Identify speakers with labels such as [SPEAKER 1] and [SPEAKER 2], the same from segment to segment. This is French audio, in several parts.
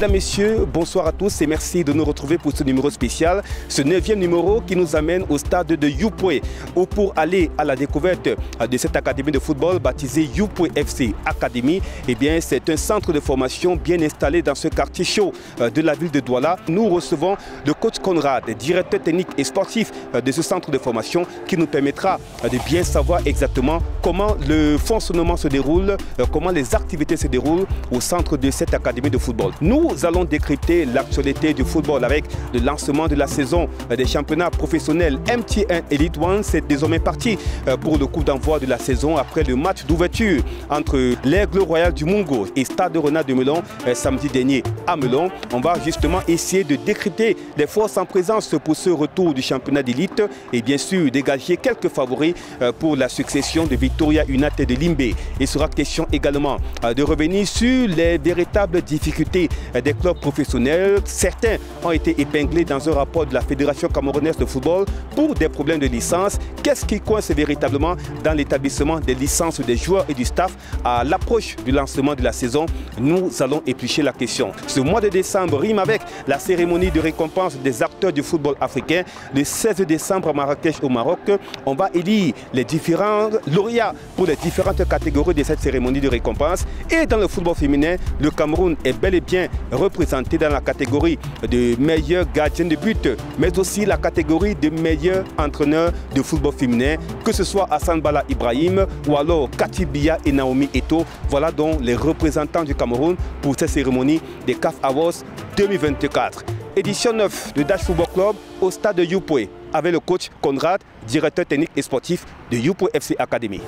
[SPEAKER 1] Mesdames, Messieurs, bonsoir à tous et merci de nous retrouver pour ce numéro spécial, ce 9e numéro qui nous amène au stade de Youpoué, où pour aller à la découverte de cette académie de football baptisée Youpoué FC Academy, eh bien c'est un centre de formation bien installé dans ce quartier chaud de la ville de Douala. Nous recevons le coach Conrad, directeur technique et sportif de ce centre de formation qui nous permettra de bien savoir exactement comment le fonctionnement se déroule, comment les activités se déroulent au centre de cette académie de football. Nous allons décrypter l'actualité du football avec le lancement de la saison des championnats professionnels MTN Elite One. C'est désormais parti pour le coup d'envoi de la saison après le match d'ouverture entre l'Aigle Royal du Mungo et Stade Rennais de Melon samedi dernier à Melon. On va justement essayer de décrypter les forces en présence pour ce retour du championnat d'élite et bien sûr dégager quelques favoris pour la succession de Victoria United de Limbé. Il sera question également de revenir sur les véritables difficultés des clubs professionnels. Certains ont été épinglés dans un rapport de la Fédération camerounaise de football pour des problèmes de licence. Qu'est-ce qui coince véritablement dans l'établissement des licences des joueurs et du staff à l'approche du lancement de la saison? Nous allons éplucher la question. Ce mois de décembre rime avec la cérémonie de récompense des acteurs du football africain. Le 16 décembre à Marrakech au Maroc, on va élire les différents lauréats pour les différentes catégories de cette cérémonie de récompense. Et dans le football féminin, le Cameroun est bel et bien représenté dans la catégorie de meilleurs gardiens de but, mais aussi la catégorie de meilleurs entraîneurs de football féminin, que ce soit Hassan Bala Ibrahim ou alors Kati Biya et Naomi Eto. Voilà donc les représentants du Cameroun pour cette cérémonie des CAF Awards 2024. Édition 9 de Dash Football Club au stade de Youpoué avec le coach Conrad, directeur technique et sportif de Youpoué FC Academy.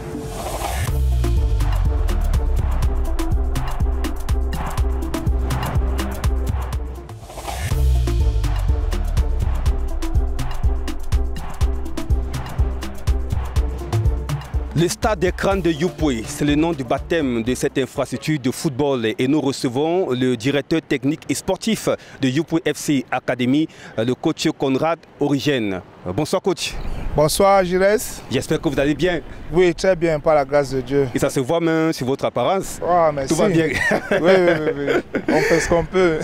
[SPEAKER 1] Le stade d'écran de Youpoué, c'est le nom du baptême de cette infrastructure de football et nous recevons le directeur technique et sportif de Youpoué FC Academy, le coach Conrad Origène. Bonsoir coach.
[SPEAKER 2] Bonsoir Gires.
[SPEAKER 1] J'espère que vous allez bien.
[SPEAKER 2] Oui, très bien, par la grâce de Dieu.
[SPEAKER 1] Et ça se voit même sur votre apparence.
[SPEAKER 2] Oh, merci.
[SPEAKER 1] Tout va bien.
[SPEAKER 2] Oui. On fait ce qu'on peut.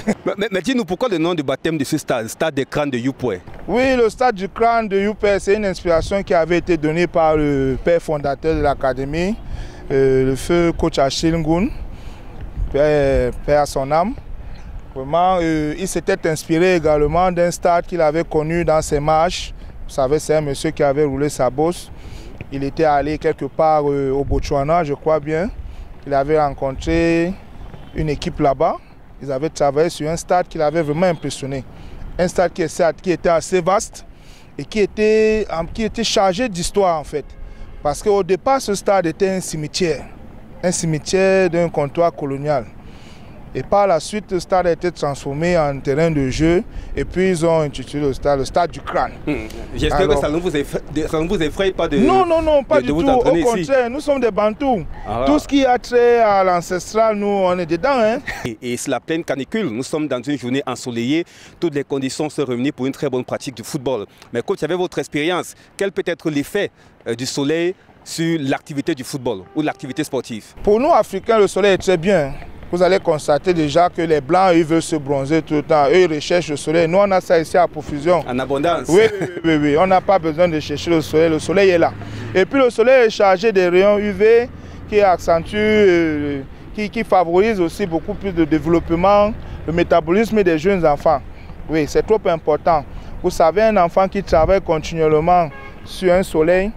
[SPEAKER 1] Mais dis-nous pourquoi le nom du baptême de ce stade, stade d'écran de Youpoué?
[SPEAKER 2] Oui, le stade du crâne de Youpoué, c'est une inspiration qui avait été donnée par le père fondateur de l'académie, le feu coach Achille Ngoun, père à son âme. Vraiment, il s'était inspiré également d'un stade qu'il avait connu dans ses marches. Vous savez, c'est un monsieur qui avait roulé sa bosse. Il était allé quelque part au Botswana, je crois bien. Il avait rencontré une équipe là-bas. Ils avaient travaillé sur un stade qui l'avait vraiment impressionné. Un stade qui était assez vaste et qui était chargé d'histoire en fait. Parce qu'au départ, ce stade était un cimetière d'un comptoir colonial. Et par la suite, le stade a été transformé en terrain de jeu et puis ils ont intitulé le stade du crâne.
[SPEAKER 1] J'espère que ça ne vous effraie pas de
[SPEAKER 2] Non, pas du tout. Au contraire, ici. Nous sommes des Bantous. Tout ce qui a trait à l'ancestral, nous, on est dedans. Hein?
[SPEAKER 1] Et c'est la pleine canicule. Nous sommes dans une journée ensoleillée. Toutes les conditions sont réunies pour une très bonne pratique du football. Mais coach, avec votre expérience, quel peut être l'effet du soleil sur l'activité du football ou l'activité sportive?
[SPEAKER 2] Pour nous, Africains, le soleil est très bien. Vous allez constater déjà que les Blancs, ils veulent se bronzer tout le temps. Eux, ils recherchent le soleil. Nous, on a ça ici à profusion.
[SPEAKER 1] En abondance.
[SPEAKER 2] Oui. On n'a pas besoin de chercher le soleil. Le soleil est là. Et puis, le soleil est chargé des rayons UV qui accentuent, qui favorisent aussi beaucoup plus de développement, le métabolisme des jeunes enfants. Oui, c'est trop important. Vous savez, un enfant qui travaille continuellement sur un soleil,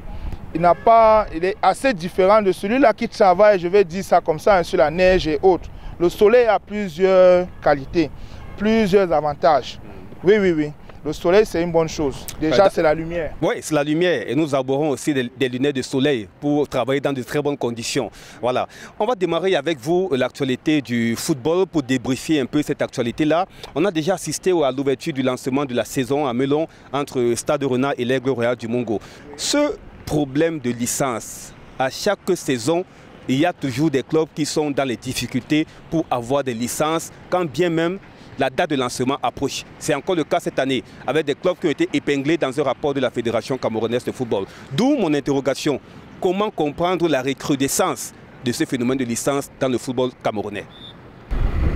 [SPEAKER 2] il est assez différent de celui-là qui travaille, je vais dire ça comme ça, sur la neige et autres. Le soleil a plusieurs qualités, plusieurs avantages. Oui. Le soleil, c'est une bonne chose. Déjà, c'est la lumière.
[SPEAKER 1] Oui, c'est la lumière. Et nous arborons aussi des lunettes de soleil pour travailler dans de très bonnes conditions. Voilà. On va démarrer avec vous l'actualité du football pour débriefer un peu cette actualité-là. On a déjà assisté à l'ouverture du lancement de la saison à Melon entre Stade Rennais et l'Aigle Royal du Mungo. Ce problème de licence, à chaque saison, il y a toujours des clubs qui sont dans les difficultés pour avoir des licences, quand bien même la date de lancement approche. C'est encore le cas cette année, avec des clubs qui ont été épinglés dans un rapport de la Fédération camerounaise de football. D'où mon interrogation. Comment comprendre la recrudescence de ce phénomène de licence dans le football camerounais?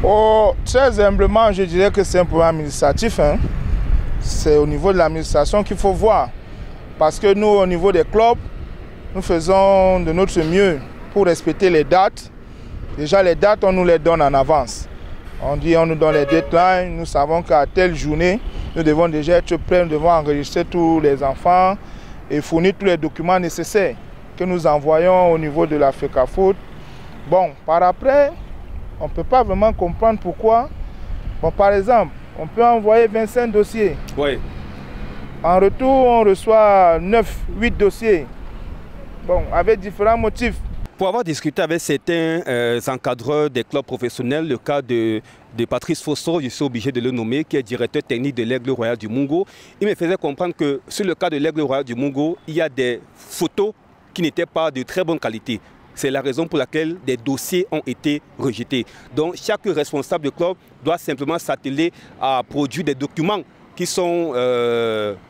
[SPEAKER 2] Oh, très humblement, je dirais que c'est un problème administratif. Hein. C'est au niveau de l'administration qu'il faut voir. Parce que nous, au niveau des clubs, nous faisons de notre mieux pour respecter les dates. Déjà, les dates, on nous les donne en avance. On dit, on nous donne les deadlines. Nous savons qu'à telle journée, nous devons déjà être prêts, nous devons enregistrer tous les enfants et fournir tous les documents nécessaires que nous envoyons au niveau de la FECAFOOT. Bon, par après, on ne peut pas vraiment comprendre pourquoi. Bon, par exemple, on peut envoyer 25 dossiers.
[SPEAKER 1] Oui.
[SPEAKER 2] En retour, on reçoit 9, 8 dossiers. Bon, avec différents motifs.
[SPEAKER 1] Pour avoir discuté avec certains encadreurs des clubs professionnels, le cas de Patrice Fosso, je suis obligé de le nommer, qui est directeur technique de l'Aigle Royal du Mungo, il me faisait comprendre que sur le cas de l'Aigle Royal du Mungo, il y a des photos qui n'étaient pas de très bonne qualité. C'est la raison pour laquelle des dossiers ont été rejetés. Donc chaque responsable de club doit simplement s'atteler à produire des documents qui sont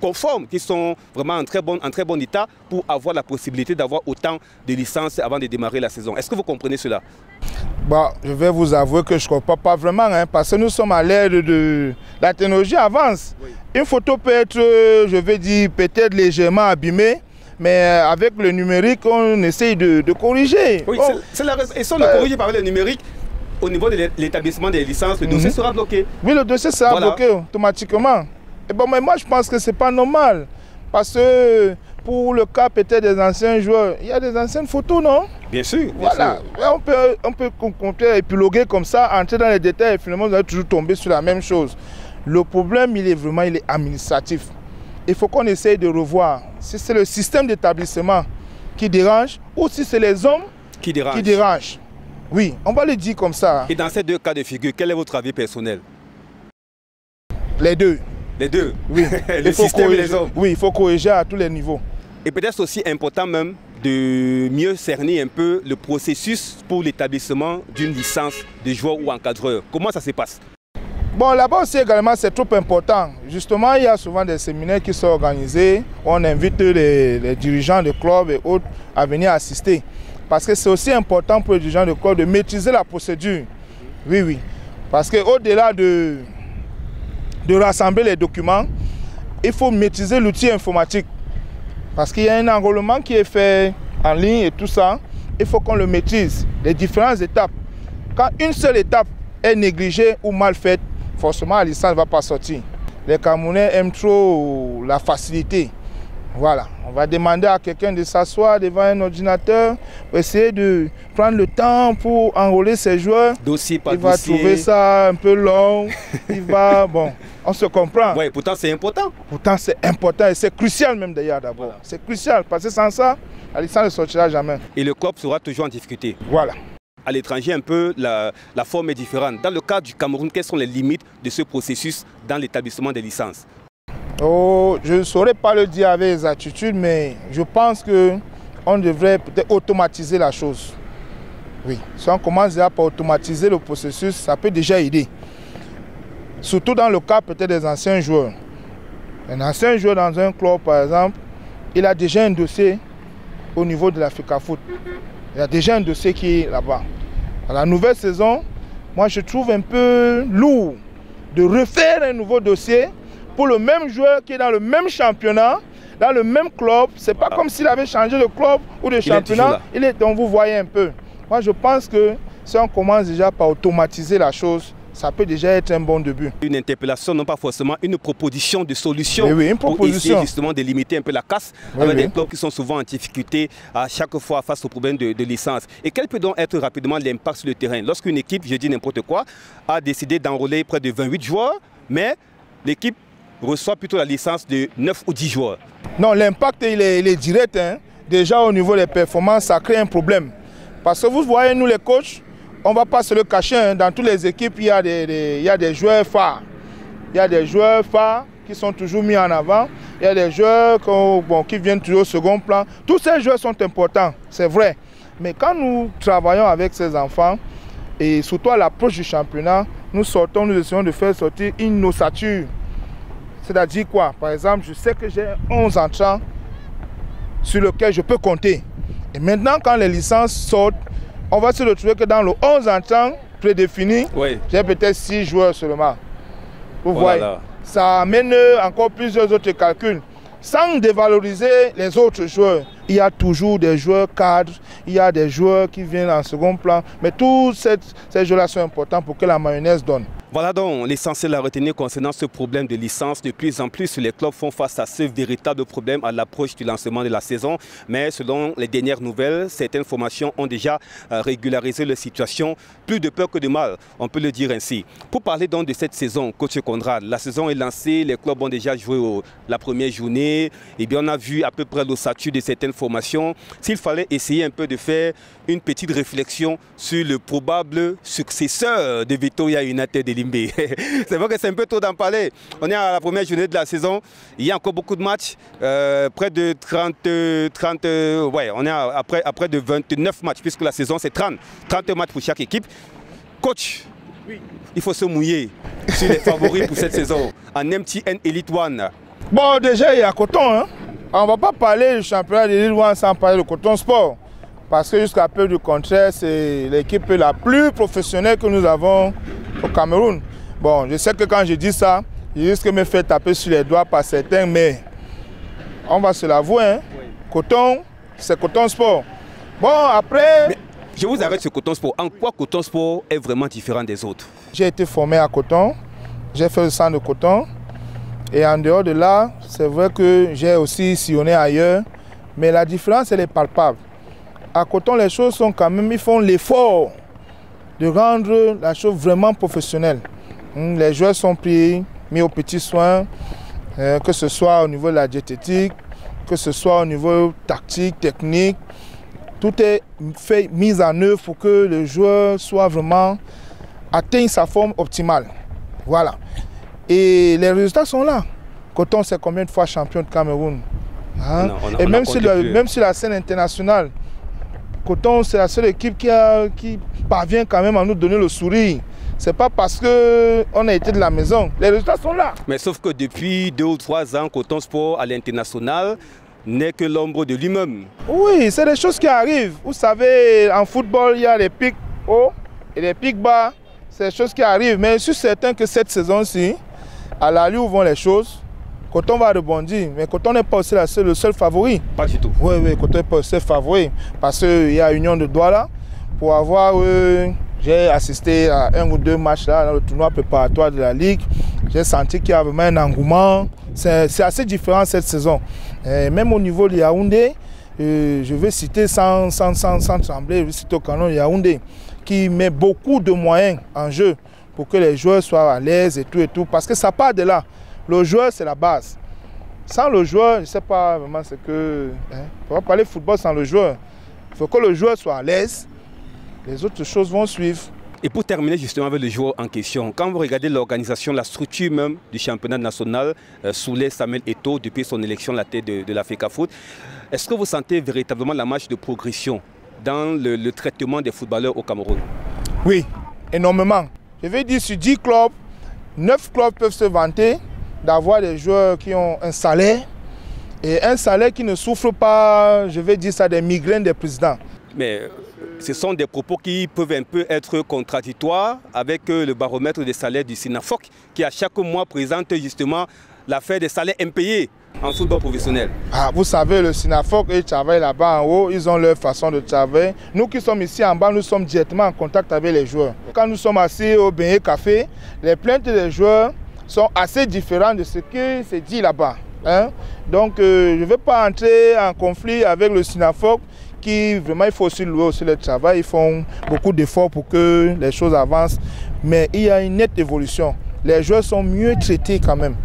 [SPEAKER 1] conformes, qui sont vraiment en très bon état pour avoir la possibilité d'avoir autant de licences avant de démarrer la saison. Est-ce que vous comprenez cela?
[SPEAKER 2] Bon, je vais vous avouer que je ne comprends pas vraiment, hein, parce que nous sommes à l'ère de la technologie avance. Oui. Une photo peut être, je vais dire, peut-être légèrement abîmée, mais avec le numérique, on essaye de corriger.
[SPEAKER 1] Oui, oh, c'est la raison. Et si on le corrige par le numérique, au niveau de l'établissement des licences, le dossier sera bloqué. Oui, le dossier sera bloqué automatiquement. Et bon, mais moi, je pense que ce n'est pas normal. Parce que pour le cas peut-être des anciens joueurs, il y a des anciennes photos, non? Bien sûr. Voilà. Sûr. On peut épiloguer comme ça, entrer dans les détails et finalement, vous allez toujours tomber sur la même chose. Le problème, il est administratif. Il faut qu'on essaye de revoir si c'est le système d'établissement qui dérange ou si c'est les hommes qui dérangent. Oui, on va le dire comme ça. Et dans ces deux cas de figure, quel est votre avis personnel?
[SPEAKER 2] Les deux.
[SPEAKER 1] Les deux?
[SPEAKER 2] Oui.
[SPEAKER 1] Le système et les hommes?
[SPEAKER 2] Oui, il faut corriger à tous les niveaux.
[SPEAKER 1] Et peut-être aussi important même de mieux cerner un peu le processus pour l'établissement d'une licence de joueur ou encadreur. Comment ça se passe?
[SPEAKER 2] Bon, là-bas aussi également, c'est trop important. Justement, il y a souvent des séminaires qui sont organisés. On invite les dirigeants de clubs et autres à venir assister. Parce que c'est aussi important pour les dirigeants de club de maîtriser la procédure. Oui, oui. Parce qu'au-delà de rassembler les documents, il faut maîtriser l'outil informatique. Parce qu'il y a un enrôlement qui est fait en ligne et tout ça. Il faut qu'on le maîtrise, les différentes étapes. Quand une seule étape est négligée ou mal faite, forcément la licence ne va pas sortir. Les Camerounais aiment trop la facilité. Voilà, on va demander à quelqu'un de s'asseoir devant un ordinateur pour essayer de prendre le temps pour enrôler ses joueurs.
[SPEAKER 1] Dossier par
[SPEAKER 2] dossier. Il va trouver ça un peu long. Il va, bon, on se comprend.
[SPEAKER 1] Oui, pourtant c'est important.
[SPEAKER 2] Pourtant c'est important et c'est crucial même d'ailleurs d'abord. Voilà. C'est crucial parce que sans ça, la licence ne sortira jamais.
[SPEAKER 1] Et le club sera toujours en difficulté.
[SPEAKER 2] Voilà.
[SPEAKER 1] À l'étranger, un peu, la forme est différente. Dans le cas du Cameroun, quelles sont les limites de ce processus dans l'établissement des licences?
[SPEAKER 2] Oh, je ne saurais pas le dire avec exactitude, mais je pense qu'on devrait peut-être automatiser la chose. Oui, si on commence déjà par automatiser le processus, ça peut déjà aider. Surtout dans le cas peut-être des anciens joueurs. Un ancien joueur dans un club, par exemple, il a déjà un dossier au niveau de la FECAFOOT. Il y a déjà un dossier qui est là-bas. À la nouvelle saison, moi je trouve un peu lourd de refaire un nouveau dossier pour le même joueur qui est dans le même championnat, dans le même club. C'est pas comme s'il avait changé de club ou de championnat. Donc vous voyez un peu. Moi je pense que si on commence déjà par automatiser la chose, ça peut déjà être un bon début.
[SPEAKER 1] Une interpellation, non pas forcément une proposition de solution.
[SPEAKER 2] Oui, une proposition.
[SPEAKER 1] Pour essayer justement de limiter un peu la casse avec des clubs qui sont souvent en difficulté à chaque fois face au problème de licence. Et quel peut donc être rapidement l'impact sur le terrain? Lorsqu'une équipe, je dis n'importe quoi, a décidé d'enrôler près de 28 joueurs, mais l'équipe reçoit plutôt la licence de 9 ou 10 joueurs.
[SPEAKER 2] Non, l'impact il est direct. Hein. Déjà au niveau des performances, ça crée un problème. Parce que vous voyez, nous les coachs, on ne va pas se le cacher, hein. Dans toutes les équipes, il y a des joueurs phares. Il y a des joueurs phares qui sont toujours mis en avant. Il y a des joueurs qui viennent toujours au second plan. Tous ces joueurs sont importants, c'est vrai. Mais quand nous travaillons avec ces enfants, et surtout à l'approche du championnat, nous essayons de faire sortir une ossature. C'est-à-dire quoi? Par exemple, je sais que j'ai 11 entrants sur lesquels je peux compter. Et maintenant, quand les licences sortent, on va se retrouver que dans le 11 entrants, prédéfinie,
[SPEAKER 1] oui.
[SPEAKER 2] j'ai peut-être 6 joueurs seulement. Vous voyez,
[SPEAKER 1] là.
[SPEAKER 2] Ça amène encore plusieurs autres calculs. Sans dévaloriser les autres joueurs, il y a toujours des joueurs cadres, il y a des joueurs qui viennent en second plan, mais tous ces joueurs-là sont importants pour que la mayonnaise donne.
[SPEAKER 1] Voilà donc l'essentiel à retenir concernant ce problème de licence. De plus en plus, les clubs font face à ce véritable problème à l'approche du lancement de la saison. Mais selon les dernières nouvelles, certaines formations ont déjà régularisé leur situation. Plus de peur que de mal, on peut le dire ainsi. Pour parler donc de cette saison, coach Conrad, la saison est lancée, les clubs ont déjà joué la première journée. Et bien on a vu à peu près l'ossature de certaines formations. S'il fallait essayer un peu de faire une petite réflexion sur le probable successeur de Vitória United de Limbe. C'est vrai que c'est un peu tôt d'en parler. On est à la première journée de la saison. Il y a encore beaucoup de matchs. Près de 30 ouais, on est à près de 29 matchs puisque la saison c'est 30 matchs pour chaque équipe. Coach, oui. Il faut se mouiller sur les favoris pour cette saison en MTN Elite One.
[SPEAKER 2] Bon, déjà il y a Coton. Hein? On ne va pas parler du championnat de Elite One sans parler de Coton Sport. Parce que jusqu'à peu du contraire, c'est l'équipe la plus professionnelle que nous avons au Cameroun. Bon, je sais que quand je dis ça, je risque de me faire taper sur les doigts par certains, mais on va se l'avouer, hein. Oui. Coton, c'est Coton Sport. Bon, après...
[SPEAKER 1] Mais je vous arrête sur Coton Sport. En quoi Coton Sport est vraiment différent des autres?
[SPEAKER 2] J'ai été formé à Coton, j'ai fait le centre de Coton. Et en dehors de là, c'est vrai que j'ai aussi sillonné ailleurs, mais la différence, elle est palpable. À Coton, les choses sont quand même, ils font l'effort de rendre la chose vraiment professionnelle. Les joueurs sont mis aux petits soins, que ce soit au niveau de la diététique, que ce soit au niveau tactique, technique. Tout est mis en œuvre pour que le joueur soit vraiment atteigne sa forme optimale. Voilà. Et les résultats sont là. Coton, c'est combien de fois champion de Cameroun, hein? Et même sur la scène internationale, Coton, c'est la seule équipe qui parvient quand même à nous donner le sourire. C'est pas parce qu'on a été de la maison. Les résultats sont là.
[SPEAKER 1] Mais sauf que depuis 2 ou 3 ans, Coton Sport à l'international n'est que l'ombre de lui-même.
[SPEAKER 2] Oui, c'est des choses qui arrivent. Vous savez, en football, il y a les pics hauts et les pics bas. C'est des choses qui arrivent. Mais je suis certain que cette saison-ci, à l'allure où vont les choses, Coton va rebondir, mais Coton n'est pas aussi le seul favori.
[SPEAKER 1] Pas du tout.
[SPEAKER 2] Oui, Coton n'est pas le seul favori. Parce qu'il y a Union de Douala. Pour avoir, j'ai assisté à 1 ou 2 matchs là, dans le tournoi préparatoire de la Ligue. J'ai senti qu'il y a vraiment un engouement. C'est assez différent cette saison. Et même au niveau de Yaoundé, je vais citer sans trembler, je vais citer au canon Yaoundé, qui met beaucoup de moyens en jeu pour que les joueurs soient à l'aise et tout. Parce que ça part de là. Le joueur, c'est la base. Sans le joueur, je ne sais pas vraiment ce que... on va parler football sans le joueur. Il faut que le joueur soit à l'aise. Les autres choses vont suivre.
[SPEAKER 1] Et pour terminer justement avec le joueur en question, quand vous regardez l'organisation, la structure même du championnat national, Souley Samuel Eto'o, depuis son élection à la tête de l'Africa Foot, est-ce que vous sentez véritablement la marche de progression dans le traitement des footballeurs au Cameroun?
[SPEAKER 2] Oui, énormément. Je vais dire sur 10 clubs, 9 clubs peuvent se vanter d'avoir des joueurs qui ont un salaire et un salaire qui ne souffre pas, je vais dire ça, des migraines des présidents.
[SPEAKER 1] Mais ce sont des propos qui peuvent un peu être contradictoires avec le baromètre des salaires du SINAFOC qui à chaque mois présente justement l'affaire des salaires impayés en football professionnel. Ah,
[SPEAKER 2] vous savez, le SINAFOC, ils travaillent là-bas en haut, ils ont leur façon de travailler. Nous qui sommes ici en bas, nous sommes directement en contact avec les joueurs. Quand nous sommes assis au Beignet Café, les plaintes des joueurs sont assez différentes de ce qui se dit là-bas. Hein? Donc, je ne vais pas entrer en conflit avec le SINAFOC qui, vraiment, il faut aussi louer aussi le travail. Ils font beaucoup d'efforts pour que les choses avancent. Mais il y a une nette évolution. Les joueurs sont mieux traités quand même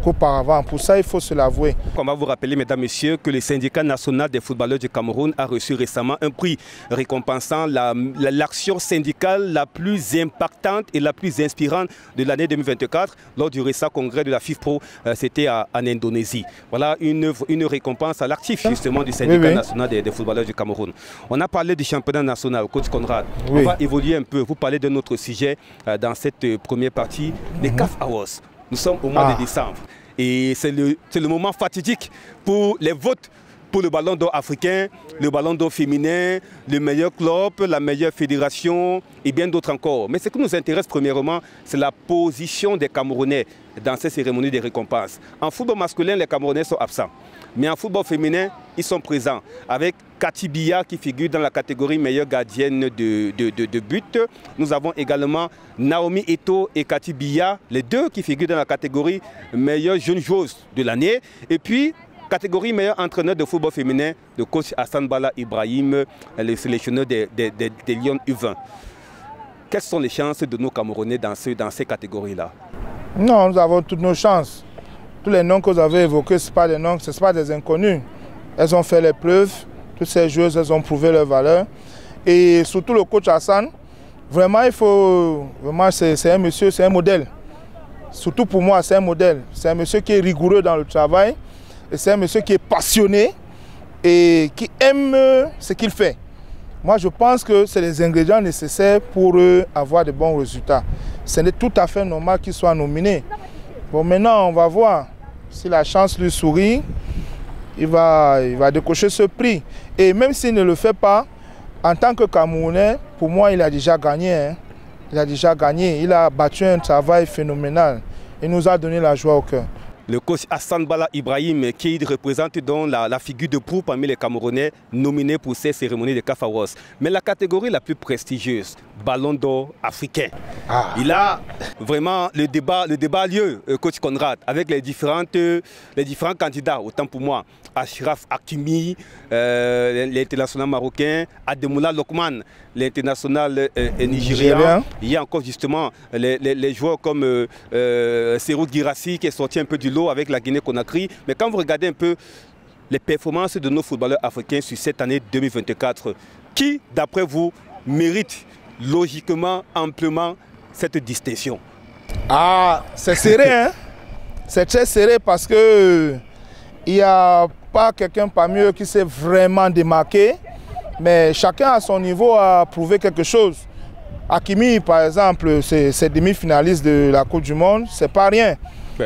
[SPEAKER 2] qu'auparavant. Pour ça, il faut se l'avouer.
[SPEAKER 1] On va vous rappeler, mesdames, messieurs, que le syndicat national des footballeurs du Cameroun a reçu récemment un prix récompensant l'action syndicale la plus impactante et la plus inspirante de l'année 2024 lors du récent congrès de la FIFPro, c'était en Indonésie. Voilà une récompense à l'actif justement du syndicat national des footballeurs du Cameroun. On a parlé du championnat national, coach Conrad. On va évoluer un peu. Vous parlez d'un autre sujet dans cette première partie, les CAF Awards. Nous sommes au mois de décembre et c'est le moment fatidique pour les votes pour le ballon d'or africain, le ballon d'or féminin, le meilleur club, la meilleure fédération et bien d'autres encore. Mais ce qui nous intéresse premièrement, c'est la position des Camerounais dans ces cérémonies de récompenses. En football masculin, les Camerounais sont absents. Mais en football féminin, ils sont présents avec Cathy Biya qui figure dans la catégorie meilleure gardienne de but. Nous avons également Naomi Eto'o et Cathy Biya, les deux qui figurent dans la catégorie meilleure jeune joueuse de l'année. Et puis, catégorie meilleur entraîneur de football féminin, le coach Hassan Bala Ibrahim, le sélectionneur des Lions U20. Quelles sont les chances de nos Camerounais dans ces catégories-là?
[SPEAKER 2] Non, nous avons toutes nos chances. Tous les noms que vous avez évoqués, ce ne sont pas des noms, ce ne sont pas des inconnus. Elles ont fait les preuves, toutes ces joueuses, elles ont prouvé leur valeur. Et surtout le coach Hassan, vraiment, c'est un monsieur, c'est un modèle. Surtout pour moi, c'est un modèle. C'est un monsieur qui est rigoureux dans le travail. Et c'est un monsieur qui est passionné et qui aime ce qu'il fait. Moi, je pense que c'est les ingrédients nécessaires pour avoir de bons résultats. Ce n'est tout à fait normal qu'il soit nominé. Bon, maintenant, on va voir si la chance lui sourit. Il va décocher ce prix. Et même s'il ne le fait pas, en tant que Camerounais, pour moi, il a déjà gagné. Hein. Il a déjà gagné. Il a battu un travail phénoménal. Il nous a donné la joie au cœur.
[SPEAKER 1] Le coach Hassan Bala Ibrahim, qui représente donc la figure de proue parmi les Camerounais nominés pour ces cérémonies de CAF Awards. Mais la catégorie la plus prestigieuse, Ballon d'or africain. Il a vraiment le débat a lieu, coach Conrad, avec les différents candidats, autant pour moi. Achraf Hakimi, l'international marocain, Ademoula Lokman, l'international nigérian. Il y a encore justement les joueurs comme Serhou Guirassy qui est sorti un peu du lot avec la Guinée-Conakry. Mais quand vous regardez un peu les performances de nos footballeurs africains sur cette année 2024, qui, d'après vous, mérite logiquement, amplement cette distinction?
[SPEAKER 2] Ah, c'est serré, hein? C'est très serré parce que il n'y a pas quelqu'un parmi eux qui s'est vraiment démarqué, mais chacun à son niveau a prouvé quelque chose. Hakimi, par exemple, c'est demi-finaliste de la Coupe du Monde, c'est pas rien.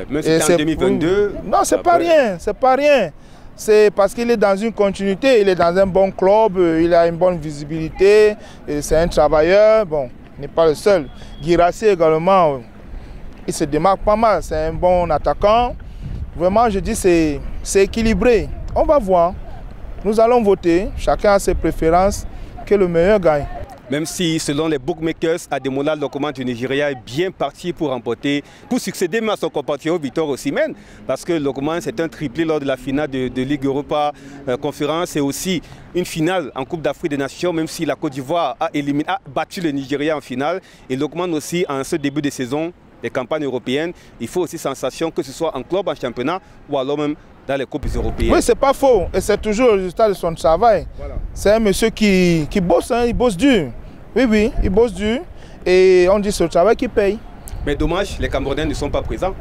[SPEAKER 1] Mais c'est en 2022.
[SPEAKER 2] Non, c'est pas rien, c'est pas rien. C'est parce qu'il est dans une continuité, il est dans un bon club, il a une bonne visibilité, c'est un travailleur, bon, il n'est pas le seul. Guirassy également, il se démarque pas mal, c'est un bon attaquant. Vraiment, je dis c'est équilibré. On va voir. Nous allons voter, chacun a ses préférences, que le meilleur gagne.
[SPEAKER 1] Même si, selon les bookmakers, Ademola Lokoman du Nigeria est bien parti pour succéder même à son compatriote Victor Osimhen, parce que Lokoman c'est un triplé lors de la finale de Ligue Europa Conférence et aussi une finale en Coupe d'Afrique des Nations, même si la Côte d'Ivoire a battu le Nigeria en finale. Et Lokoman aussi, en ce début de saison, des campagnes européennes, il faut aussi sensation, que ce soit en club, en championnat ou alors même dans les coupes européennes.
[SPEAKER 2] Oui, c'est pas faux. Et c'est toujours le résultat de son travail. Voilà. C'est un monsieur qui bosse, hein, il bosse dur. Oui, oui, il bosse dur. Et on dit c'est le travail qui paye.
[SPEAKER 1] Mais dommage, les Camerounais ne sont pas présents.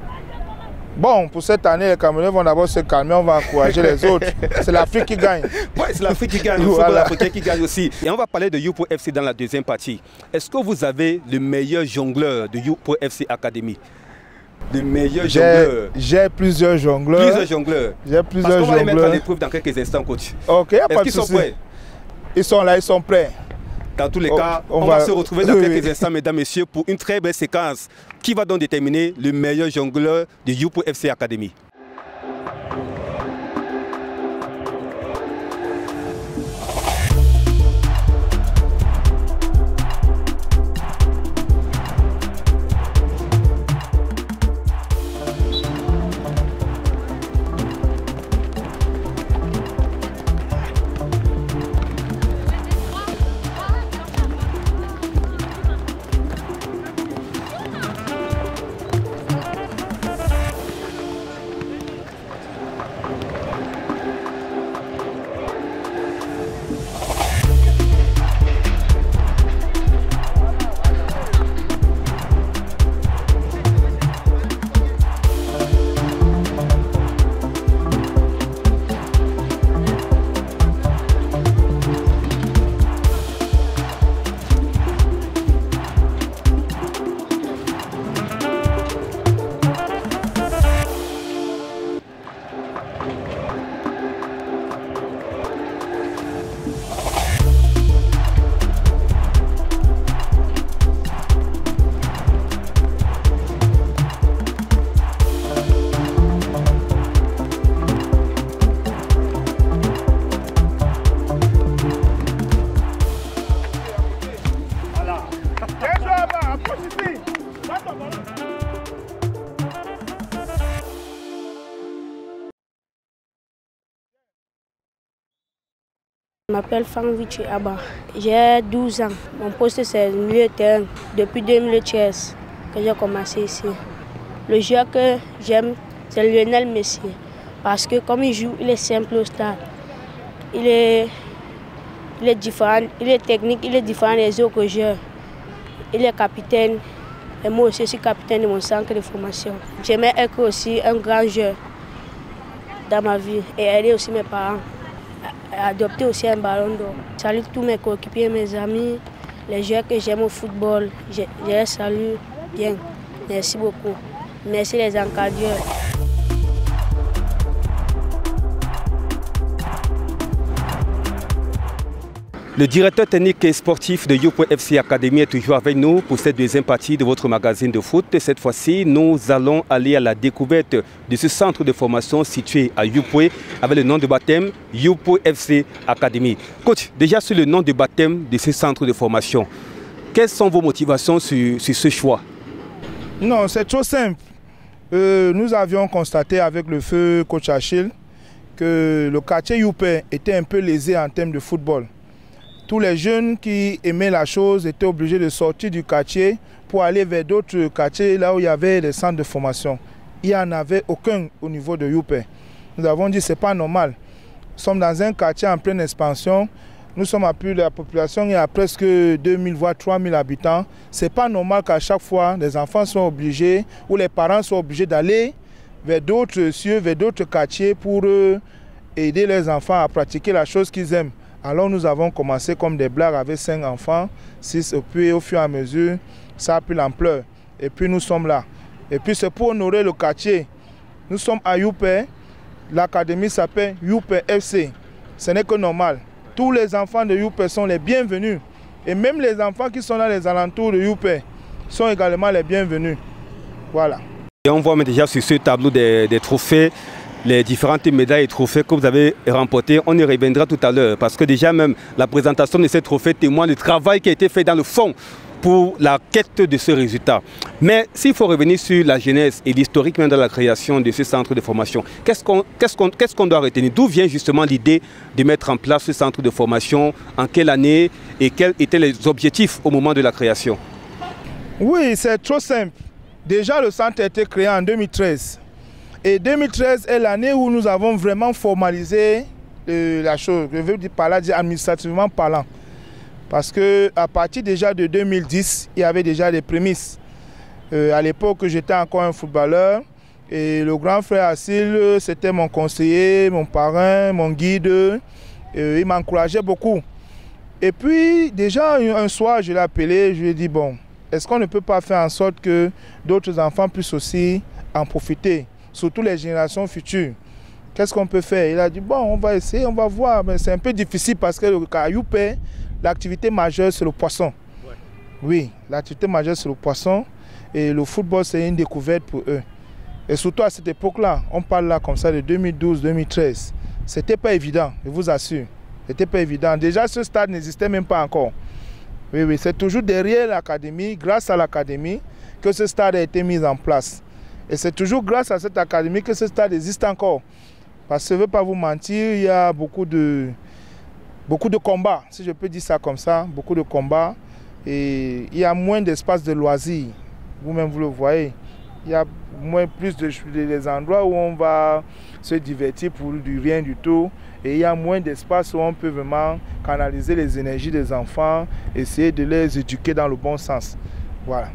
[SPEAKER 2] Bon, pour cette année, les Camerounais vont d'abord se calmer, on va encourager les autres. C'est l'Afrique qui gagne.
[SPEAKER 1] Oui, c'est l'Afrique qui gagne, le football africain qui gagne aussi. Et on va parler de YouPro FC dans la deuxième partie. Est-ce que vous avez le meilleur jongleur de YouPro FC Academy? Le meilleur jongleur?
[SPEAKER 2] J'ai plusieurs jongleurs.
[SPEAKER 1] Plusieurs jongleurs? J'ai plusieurs jongleurs. Parce qu'on va les mettre à l'épreuve dans quelques instants, coach.
[SPEAKER 2] Ok, est-ce qu'ils
[SPEAKER 1] sont prêts?
[SPEAKER 2] Ils sont là, ils sont prêts.
[SPEAKER 1] Dans tous les cas, on va se retrouver dans quelques instants, mesdames, messieurs, pour une très belle séquence qui va donc déterminer le meilleur jongleur de YouPro FC Academy.
[SPEAKER 3] Je m'appelle Fangvichi Abba. J'ai 12 ans. Mon poste c'est milieu de terrain. Depuis 2013 que j'ai commencé ici. Le joueur que j'aime c'est Lionel Messi. Parce que comme il joue, il est simple au stade. Il est différent, il est technique, il est différent des autres joueurs. Il est capitaine. Et moi aussi, je suis capitaine de mon centre de formation. J'aimerais être aussi un grand joueur dans ma vie et aider aussi mes parents à adopter aussi un ballon d'or. Je salue tous mes coéquipiers, mes amis, les joueurs que j'aime au football. Je les salue bien. Merci beaucoup. Merci les encadreurs.
[SPEAKER 1] Le directeur technique et sportif de Youpoe FC Academy est toujours avec nous pour cette deuxième partie de votre magazine de foot. Cette fois-ci, nous allons aller à la découverte de ce centre de formation situé à Youpoe avec le nom de baptême Youpoe FC Academy. Coach, déjà sur le nom de baptême de ce centre de formation, quelles sont vos motivations sur ce choix?
[SPEAKER 2] Non, c'est trop simple. Nous avions constaté avec le feu coach Achille que le quartier Youpoe était un peu lésé en termes de football. Tous les jeunes qui aimaient la chose étaient obligés de sortir du quartier pour aller vers d'autres quartiers là où il y avait des centres de formation. Il n'y en avait aucun au niveau de Youpoe. Nous avons dit que ce n'est pas normal. Nous sommes dans un quartier en pleine expansion. Nous sommes à plus de la population, il y a presque 2000 voire 3000 habitants. Ce n'est pas normal qu'à chaque fois, les enfants soient obligés ou les parents soient obligés d'aller vers d'autres cieux, vers d'autres quartiers pour aider les enfants à pratiquer la chose qu'ils aiment. Alors nous avons commencé comme des blagues avec 5 enfants, 6, et puis au fur et à mesure, ça a pris l'ampleur. Et puis nous sommes là. Et puis c'est pour honorer le quartier. Nous sommes à Youpoe, l'académie s'appelle Youpoe FC. Ce n'est que normal. Tous les enfants de Youpoe sont les bienvenus. Et même les enfants qui sont dans les alentours de Youpoe sont également les bienvenus. Voilà.
[SPEAKER 1] Et on voit déjà sur ce tableau des trophées, les différentes médailles et trophées que vous avez remportés. On y reviendra tout à l'heure parce que déjà même la présentation de ces trophées témoigne du travail qui a été fait dans le fond pour la quête de ce résultat. Mais s'il faut revenir sur la genèse et l'historique même de la création de ce centre de formation, qu'est-ce qu'on doit retenir? D'où vient justement l'idée de mettre en place ce centre de formation? En quelle année? Et quels étaient les objectifs au moment de la création?
[SPEAKER 2] Oui, c'est trop simple. Déjà, le centre a été créé en 2013. Et 2013 est l'année où nous avons vraiment formalisé la chose. Je veux dire par là, administrativement parlant. Parce qu'à partir déjà de 2010, il y avait déjà des prémices. À l'époque, j'étais encore un footballeur. Et le grand frère Assil, c'était mon conseiller, mon parrain, mon guide. Il m'encourageait beaucoup. Et puis, déjà, un soir, je l'ai appelé, je lui ai dit, bon, est-ce qu'on ne peut pas faire en sorte que d'autres enfants puissent aussi en profiter? Surtout les générations futures. Qu'est-ce qu'on peut faire? Il a dit, bon, on va essayer, on va voir. Mais c'est un peu difficile parce que à Youpoe, l'activité majeure, c'est le poisson. Ouais. Oui, l'activité majeure, c'est le poisson. Et le football, c'est une découverte pour eux. Et surtout à cette époque-là, on parle là comme ça de 2012-2013. C'était pas évident, je vous assure. C'était pas évident. Déjà, ce stade n'existait même pas encore. Oui, oui, c'est toujours derrière l'académie, grâce à l'académie, que ce stade a été mis en place. Et c'est toujours grâce à cette académie que ce stade existe encore. Parce que je ne veux pas vous mentir, il y a beaucoup de combats, si je peux dire ça comme ça, beaucoup de combats. Et il y a moins d'espace de loisirs. Vous-même, vous le voyez. Il y a plus des endroits où on va se divertir pour du rien du tout. Et il y a moins d'espace où on peut vraiment canaliser les énergies des enfants, essayer de les éduquer dans le bon sens. Voilà.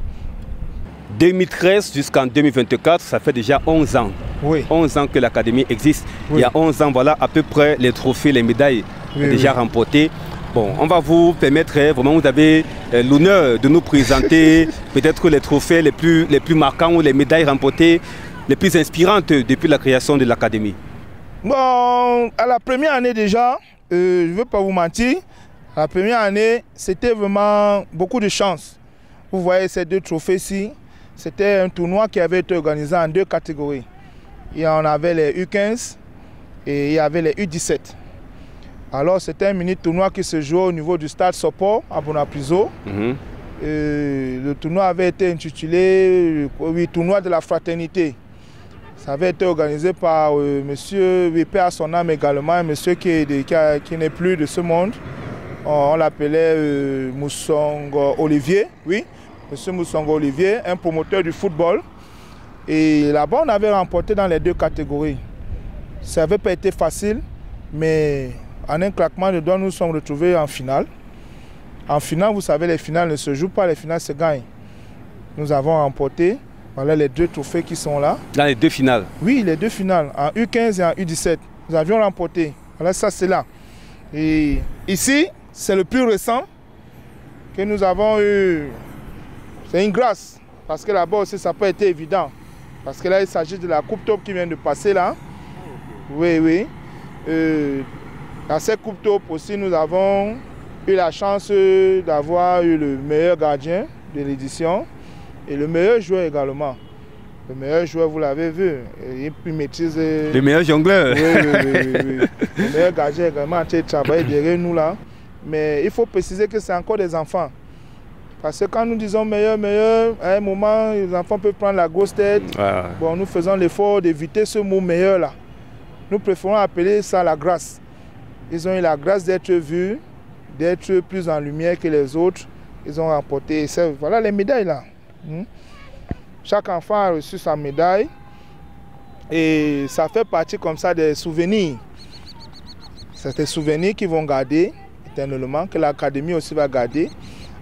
[SPEAKER 1] 2013 jusqu'en 2024, ça fait déjà 11 ans.
[SPEAKER 2] Oui.
[SPEAKER 1] 11 ans que l'académie existe. Oui. Il y a 11 ans, voilà à peu près les trophées, les médailles déjà remportées. Bon, on va vous permettre, vraiment, vous avez l'honneur de nous présenter peut-être les trophées les plus marquants ou les médailles remportées les plus inspirantes depuis la création de l'académie.
[SPEAKER 2] Bon, à la première année déjà, je ne veux pas vous mentir, la première année, c'était vraiment beaucoup de chance. Vous voyez ces 2 trophées-ci. C'était un tournoi qui avait été organisé en 2 catégories. Il y en avait les U15 et il y avait les U17. Alors c'était un mini tournoi qui se jouait au niveau du stade Sopor à Bonapriso. Le tournoi avait été intitulé tournoi de la fraternité. Ça avait été organisé par monsieur Paix à son âme également, un monsieur qui n'est plus de ce monde. On l'appelait Moussongo Olivier, oui, monsieur Moussongo Olivier, un promoteur du football. Et là-bas, on avait remporté dans les 2 catégories. Ça n'avait pas été facile, mais en un claquement de doigts, nous nous sommes retrouvés en finale. En finale, vous savez, les finales ne se jouent pas, les finales se gagnent. Nous avons remporté, voilà les 2 trophées qui sont là.
[SPEAKER 1] Dans les 2 finales? Oui,
[SPEAKER 2] les 2 finales, en U15 et en U17. Nous avions remporté. Voilà, ça c'est là. Et ici, c'est le plus récent que nous avons eu. C'est une grâce, parce que là-bas aussi, ça n'a pas été évident. Parce que là, il s'agit de la Coupe Top qui vient de passer là. Oui, oui. Dans cette Coupe Top aussi, nous avons eu la chance d'avoir eu le meilleur gardien de l'édition et le meilleur joueur également. Le meilleur joueur, vous l'avez vu, il maîtrise...
[SPEAKER 1] Le meilleur jongleur.
[SPEAKER 2] Oui. Le meilleur gardien également, il travaille derrière nous là. Mais il faut préciser que c'est encore des enfants. Parce que quand nous disons meilleur, à un moment, les enfants peuvent prendre la grosse tête. Ah. Bon, nous faisons l'effort d'éviter ce mot meilleur là. Nous préférons appeler ça la grâce. Ils ont eu la grâce d'être vus, d'être plus en lumière que les autres. Ils ont remporté, voilà les médailles là. Chaque enfant a reçu sa médaille et ça fait partie comme ça des souvenirs. C'est des souvenirs qu'ils vont garder éternellement, que l'académie aussi va garder.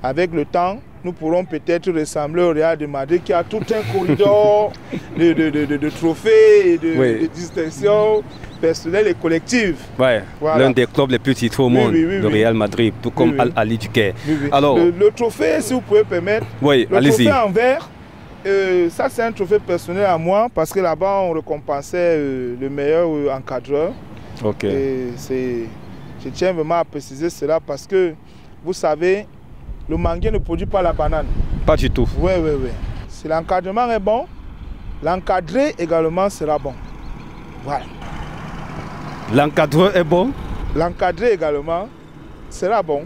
[SPEAKER 2] Avec le temps, nous pourrons peut-être ressembler au Real de Madrid qui a tout un corridor de trophées et de distinctions personnelles et collectives. Ouais. Voilà.
[SPEAKER 1] L'un des clubs les plus titrés au monde, le Real Madrid, tout comme Al-Ahly du Caire.
[SPEAKER 2] Alors, le trophée, si vous pouvez permettre, le trophée en verre, ça c'est un trophée personnel à moi parce que là-bas on récompensait le meilleur encadreur. Ok. Et je tiens vraiment à préciser cela parce que vous savez, le manguier ne produit pas la banane.
[SPEAKER 1] Pas du tout.
[SPEAKER 2] Oui. Si l'encadrement est bon, l'encadré également sera bon. Voilà.
[SPEAKER 1] L'encadreur est bon?
[SPEAKER 2] L'encadré également sera bon.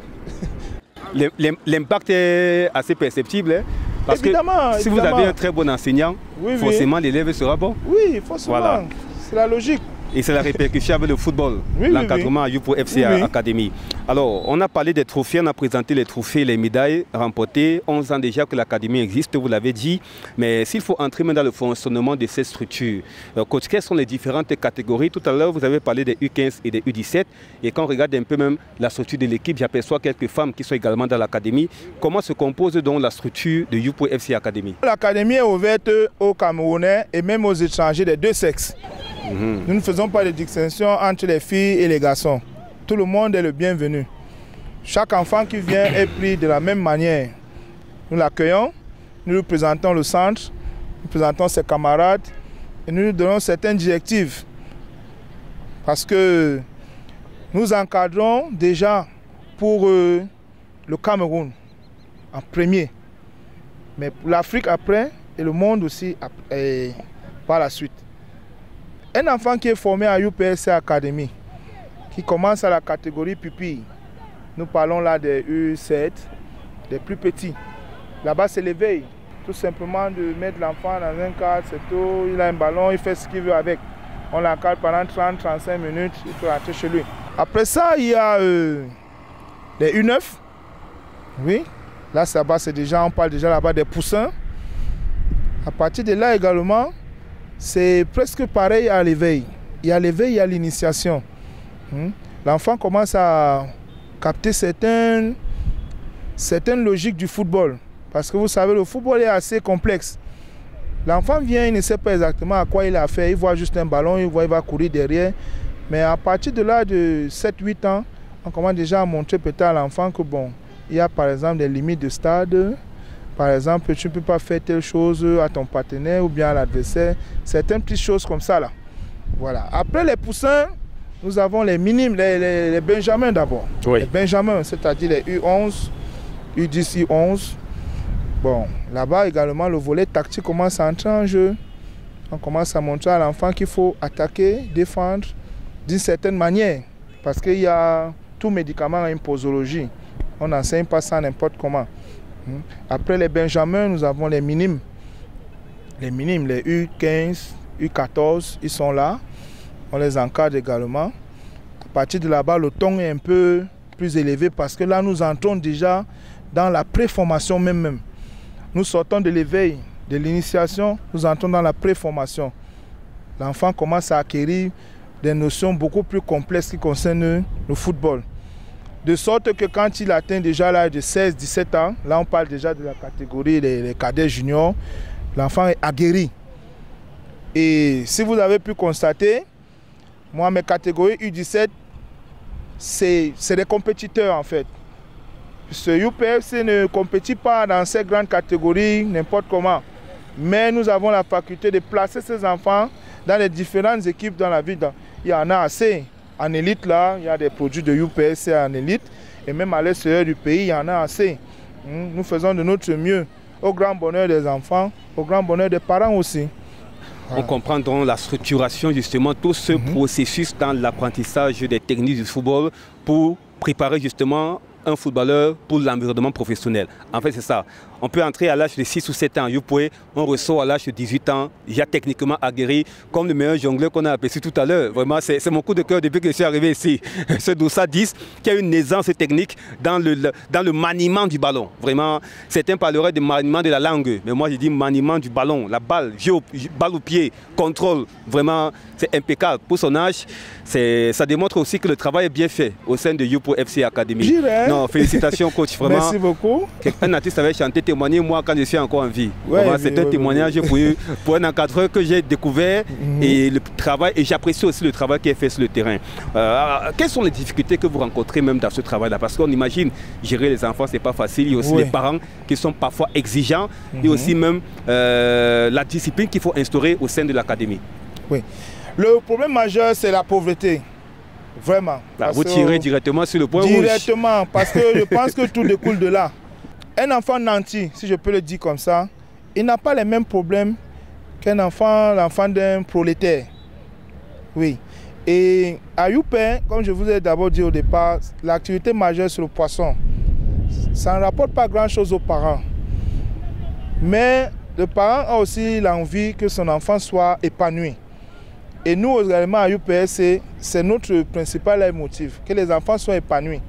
[SPEAKER 1] L'impact est assez perceptible. Hein? Parce
[SPEAKER 2] évidemment,
[SPEAKER 1] que si vous avez un très bon enseignant, forcément l'élève sera bon.
[SPEAKER 2] Oui, forcément. Voilà. C'est la logique.
[SPEAKER 1] Et c'est la répercussion avec le football, l'encadrement à Youpo FC Academy. Alors, on a parlé des trophées, on a présenté les trophées, les médailles remportées. 11 ans déjà que l'académie existe, vous l'avez dit. Mais s'il faut entrer dans le fonctionnement de ces structures, coach, quelles sont les différentes catégories? Tout à l'heure, vous avez parlé des U15 et des U17. Et quand on regarde un peu même la structure de l'équipe, j'aperçois quelques femmes qui sont également dans l'académie. Comment se compose donc la structure de Youpo FC Academy?
[SPEAKER 2] L'académie est ouverte aux Camerounais et même aux étrangers des 2 sexes. Nous ne faisons pas de distinction entre les filles et les garçons. Tout le monde est le bienvenu. Chaque enfant qui vient est pris de la même manière. Nous l'accueillons, nous lui présentons le centre, nous présentons ses camarades et nous lui donnons certaines directives. Parce que nous encadrons déjà pour le Cameroun en premier. Mais pour l'Afrique après et le monde aussi par la suite. Un enfant qui est formé à UPSC Academy, qui commence à la catégorie pupille, nous parlons là des U7, des plus petits. Là-bas, c'est l'éveil. Tout simplement de mettre l'enfant dans un cadre, c'est tout, il a un ballon, il fait ce qu'il veut avec. On l'encadre pendant 30-35 minutes, il peut rentrer chez lui. Après ça, il y a les U9. Oui, là, c'est déjà, on parle déjà là-bas des poussins. À partir de là également, c'est presque pareil à l'éveil. Il y a l'éveil, il y a l'initiation. L'enfant commence à capter certaines logiques du football. Parce que vous savez, le football est assez complexe. L'enfant vient, il ne sait pas exactement à quoi il a fait. Il voit juste un ballon, il va courir derrière. Mais à partir de là, de 7-8 ans, on commence déjà à montrer peut-être à l'enfant que bon, il y a par exemple des limites de stade. Par exemple, tu ne peux pas faire telle chose à ton partenaire ou bien à l'adversaire. Certaines petites choses comme ça là. Voilà. Après les poussins, nous avons les minimes, les benjamins d'abord. Oui. Les benjamins, c'est-à-dire les U11, U10, U11. Bon, là-bas également, le volet tactique commence à entrer en jeu. On commence à montrer à l'enfant qu'il faut attaquer, défendre d'une certaine manière. Parce qu'il y a tout médicament à une posologie. On n'enseigne pas ça n'importe comment. Après les benjamins, nous avons les minimes. Les minimes, les U15, U14, ils sont là. On les encadre également. À partir de là-bas, le ton est un peu plus élevé parce que là, nous entrons déjà dans la préformation même. Nous sortons de l'éveil, de l'initiation, nous entrons dans la préformation. L'enfant commence à acquérir des notions beaucoup plus complexes qui concernent le football. De sorte que quand il atteint déjà l'âge de 16-17 ans, là on parle déjà de la catégorie des cadets juniors, l'enfant est aguerri. Et si vous avez pu constater, moi mes catégories U17, c'est des compétiteurs en fait. Ce UPFC ne compétit pas dans ces grandes catégories n'importe comment. Mais nous avons la faculté de placer ces enfants dans les différentes équipes dans la ville. Il y en a assez. En élite, là, il y a des produits de UPSC en élite. Et même à l'extérieur du pays, il y en a assez. Nous faisons de notre mieux au grand bonheur des enfants, au grand bonheur des parents aussi.
[SPEAKER 1] On comprend donc la structuration, justement, tout ce processus dans l'apprentissage des techniques du football pour préparer justement un footballeur pour l'environnement professionnel. En fait, c'est ça. On peut entrer à l'âge de 6 ou 7 ans, on ressort à l'âge de 18 ans, déjà techniquement aguerri, comme le meilleur jongleur qu'on a aperçu tout à l'heure. Vraiment, c'est mon coup de cœur depuis que je suis arrivé ici. Ce Doussa 10 qui a une aisance technique dans le maniement du ballon. Vraiment, certains parleraient de maniement de la langue, mais moi je dis maniement du ballon, la balle, balle au pied, contrôle. Vraiment, c'est impeccable. Pour son âge, ça démontre aussi que le travail est bien fait au sein de UPFC Academy. Non, félicitations coach, vraiment.
[SPEAKER 2] Merci beaucoup.
[SPEAKER 1] Un artiste avait chanté, témoigner moi quand je suis encore en vie. C'est un témoignage pour un encadreur que j'ai découvert et le travail, et j'apprécie aussi le travail qui est fait sur le terrain. Quelles sont les difficultés que vous rencontrez même dans ce travail-là? Parce qu'on imagine, gérer les enfants, c'est pas facile. Il y a aussi les parents qui sont parfois exigeants et aussi même la discipline qu'il faut instaurer au sein de l'académie.
[SPEAKER 2] Oui. Le problème majeur, c'est la pauvreté. Vraiment.
[SPEAKER 1] Vous tirez directement sur le point rouge.
[SPEAKER 2] Directement, parce que je pense que tout découle de là. Un enfant nanti, si je peux le dire comme ça, il n'a pas les mêmes problèmes qu'un enfant, l'enfant d'un prolétaire. Oui. Et à Youpé, comme je vous ai d'abord dit au départ, l'activité majeure c'est le poisson. Ça ne rapporte pas grand-chose aux parents. Mais le parent a aussi l'envie que son enfant soit épanoui. Et nous, également, à UPS, c'est notre principal motif, que les enfants soient épanouis.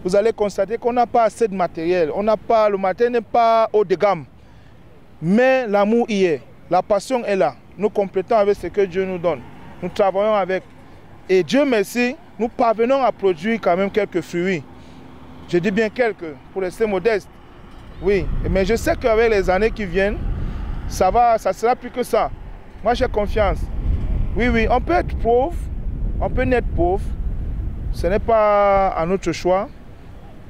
[SPEAKER 2] Vous allez constater qu'on n'a pas assez de matériel. Le matériel n'est pas haut de gamme. Mais l'amour y est. La passion est là. Nous complétons avec ce que Dieu nous donne. Nous travaillons avec. Et Dieu merci, nous parvenons à produire quand même quelques fruits. Je dis bien quelques, pour rester modeste. Oui, mais je sais qu'avec les années qui viennent, ça sera plus que ça. Moi, j'ai confiance. Oui, on peut être pauvre, on peut naître pauvre. Ce n'est pas à notre choix.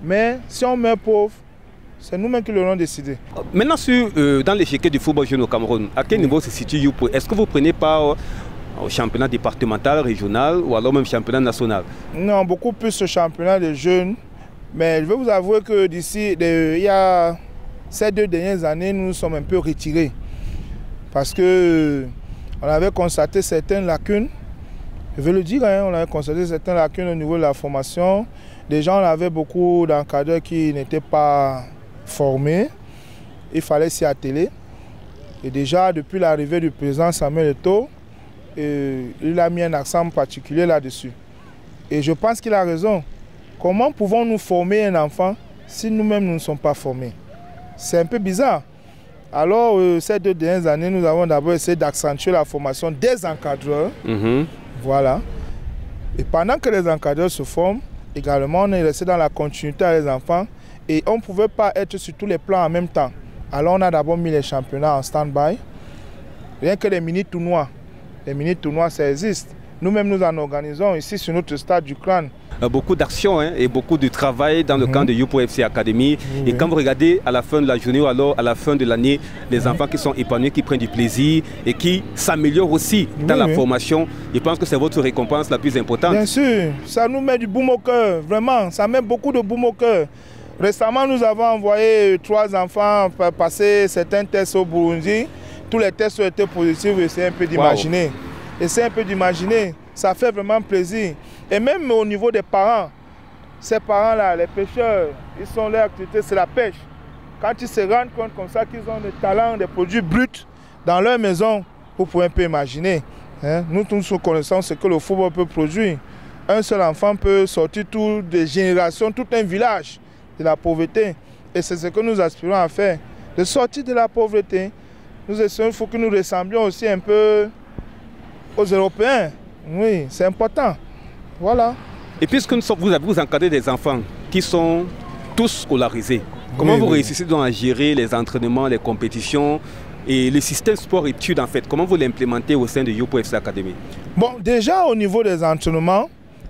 [SPEAKER 2] Mais si on meurt pauvre, c'est nous-mêmes qui l'aurons décidé.
[SPEAKER 1] Maintenant, dans l'échiquier du football jeune au Cameroun, à quel niveau se situe Youpo? Est-ce que vous prenez part au championnat départemental, régional ou alors même championnat national? Non,
[SPEAKER 2] beaucoup plus au championnat des jeunes. Mais je vais vous avouer que d'ici, il y a ces 2 dernières années, nous nous sommes un peu retirés. Parce que on avait constaté certaines lacunes. Je vais le dire, on avait constaté certaines lacunes au niveau de la formation. Déjà, on avait beaucoup d'encadreurs qui n'étaient pas formés. Il fallait s'y atteler. Et déjà, depuis l'arrivée du président Samuel Eto'o, il a mis un accent particulier là-dessus. Et je pense qu'il a raison. Comment pouvons-nous former un enfant si nous-mêmes nous ne sommes pas formés? C'est un peu bizarre. Alors, ces 2 dernières années, nous avons d'abord essayé d'accentuer la formation des encadreurs. Voilà. Et pendant que les encadreurs se forment, également, on est resté dans la continuité avec les enfants et on ne pouvait pas être sur tous les plans en même temps. Alors, on a d'abord mis les championnats en stand-by. Rien que les mini-tournois. Les mini-tournois, ça existe. Nous-mêmes, nous en organisons ici sur notre stade du Crâne.
[SPEAKER 1] Beaucoup d'actions et beaucoup de travail dans le camp de UPFC Academy. Et quand vous regardez à la fin de la journée ou alors à la fin de l'année, les enfants qui sont épanouis, qui prennent du plaisir et qui s'améliorent aussi dans la formation, je pense que c'est votre récompense la plus importante.
[SPEAKER 2] Bien sûr, ça nous met du baume au cœur, vraiment, ça met beaucoup de baume au cœur. Récemment, nous avons envoyé 3 enfants passer certains tests au Burundi. Tous les tests ont été positifs et c'est un peu d'imaginer. Et c'est un peu d'imaginer, ça fait vraiment plaisir. Et même au niveau des parents, ces parents-là, les pêcheurs, leur activité, c'est la pêche. Quand ils se rendent compte comme ça qu'ils ont des talents, des produits bruts dans leur maison, Vous pouvez un peu imaginer. Hein? Nous tous connaissons ce que le football peut produire. Un seul enfant peut sortir toutes des générations, tout un village de la pauvreté. Et c'est ce que nous aspirons à faire. De sortir de la pauvreté. Nous essayons, il faut que nous ressemblions aussi un peu aux Européens. Oui, c'est important. Voilà.
[SPEAKER 1] Et puisque vous encadrez des enfants qui sont tous scolarisés, comment vous réussissez donc à gérer les entraînements, les compétitions et le système sport-études en fait? Comment vous l'implémentez au sein de Youpo FC Academy? Bon,
[SPEAKER 2] déjà au niveau des entraînements,